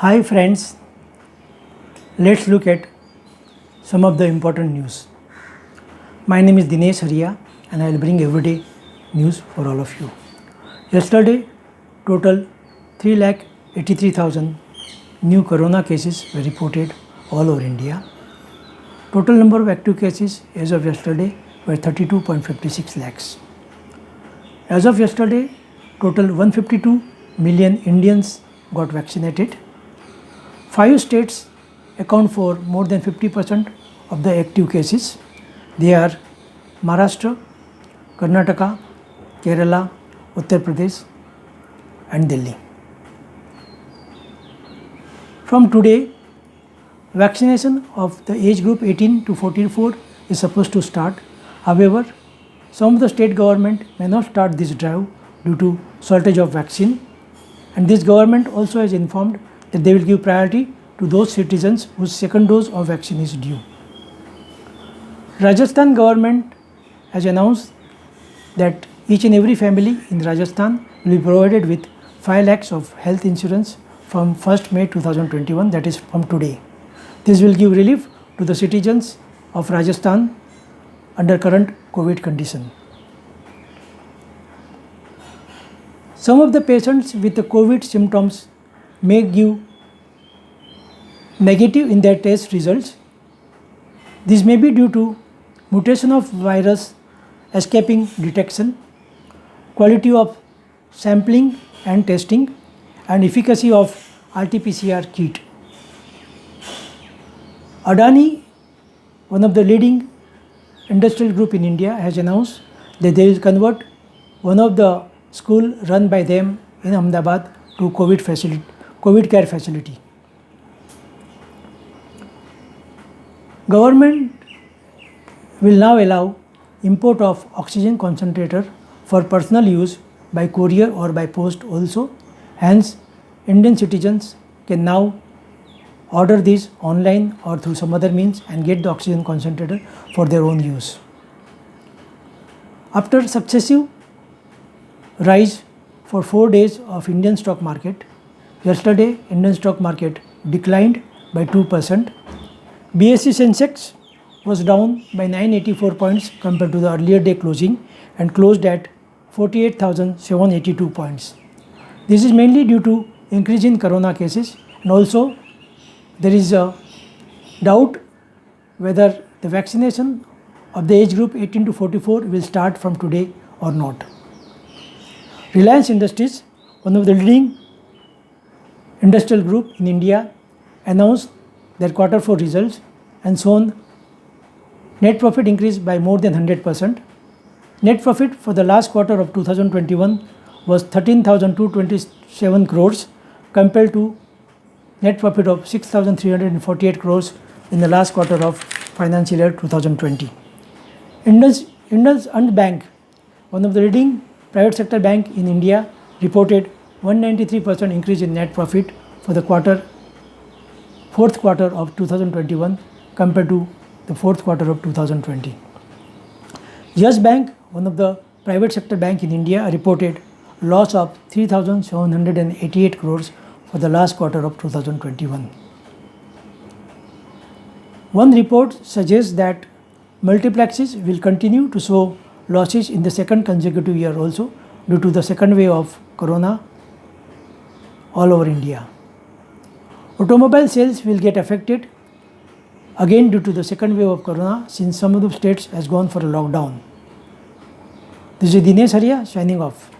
Hi friends, let's look at some of the important news. My name is Dinesh Haria and I will bring everyday news for all of you. Yesterday, total 3,83,000 new corona cases were reported all over India. Total number of active cases as of yesterday were 32.56 lakhs. As of yesterday, total 152 million Indians got vaccinated. 5 states account for more than 50% of the active cases. They are Maharashtra, Karnataka, Kerala, Uttar Pradesh and Delhi. From today, vaccination of the age group 18 to 44 is supposed to start. However, some of the state government may not start this drive due to shortage of vaccine, and this government also has informed that they will give priority to those citizens whose second dose of vaccine is due. Rajasthan government has announced that each and every family in Rajasthan will be provided with 5 lakhs of health insurance from 1st May 2021, that is from today. This will give relief to the citizens of Rajasthan under current COVID condition. Some of the patients with the COVID symptoms may give negative in their test results. This may be due to mutation of virus escaping detection, quality of sampling and testing, and efficacy of RT-PCR kit. Adani, one of the leading industrial group in India, has announced that they will convert one of the school run by them in Ahmedabad to COVID care facility. Government will now allow import of oxygen concentrator for personal use by courier or by post also. Hence, Indian citizens can now order this online or through some other means and get the oxygen concentrator for their own use. After successive rise for 4 days of Indian stock market, yesterday Indian stock market declined by 2%. BSE Sensex was down by 984 points compared to the earlier day closing and closed at 48,782 points. This is mainly due to increase in corona cases, and also there is a doubt whether the vaccination of the age group 18 to 44 will start from today or not. Reliance Industries, one of the leading industrial group in India, announced their Q4 results and shown net profit increase by more than 100%. Net profit for the last quarter of 2021 was 13,227 crores compared to net profit of 6,348 crores in the last quarter of financial year 2020. IndusInd Bank, one of the leading private sector bank in India, reported 193% increase in net profit for the fourth quarter of 2021 compared to the fourth quarter of 2020. Yes Bank, one of the private sector bank in India, reported loss of 3,788 crores for the last quarter of 2021. One report suggests that multiplexes will continue to show losses in the second consecutive year also due to the second wave of corona all over India. Automobile sales will get affected again due to the second wave of corona since some of the states has gone for a lockdown. This is Dinesh Haria signing off.